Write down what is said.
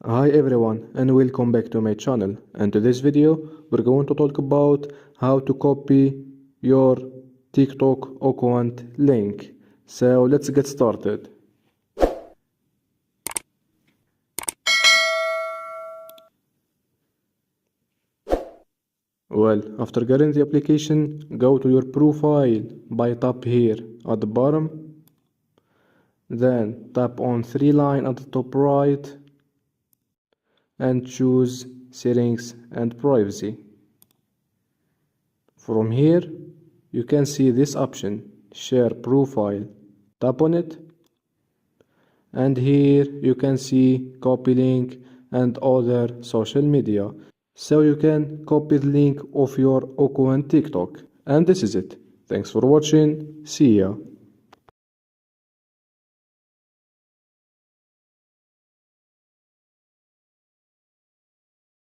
Hi everyone and welcome back to my channel. And to this video we're going to talk about how to copy your TikTok account link. So let's get started. Well, after getting the application, go to your profile by tap here at the bottom. Then tap on three line at the top right and choose settings and privacy. From here you can see this option, share profile. Tap on it and here you can see copy link and other social media. So you can copy the link of your account TikTok. And this is it. Thanks for watching. See ya.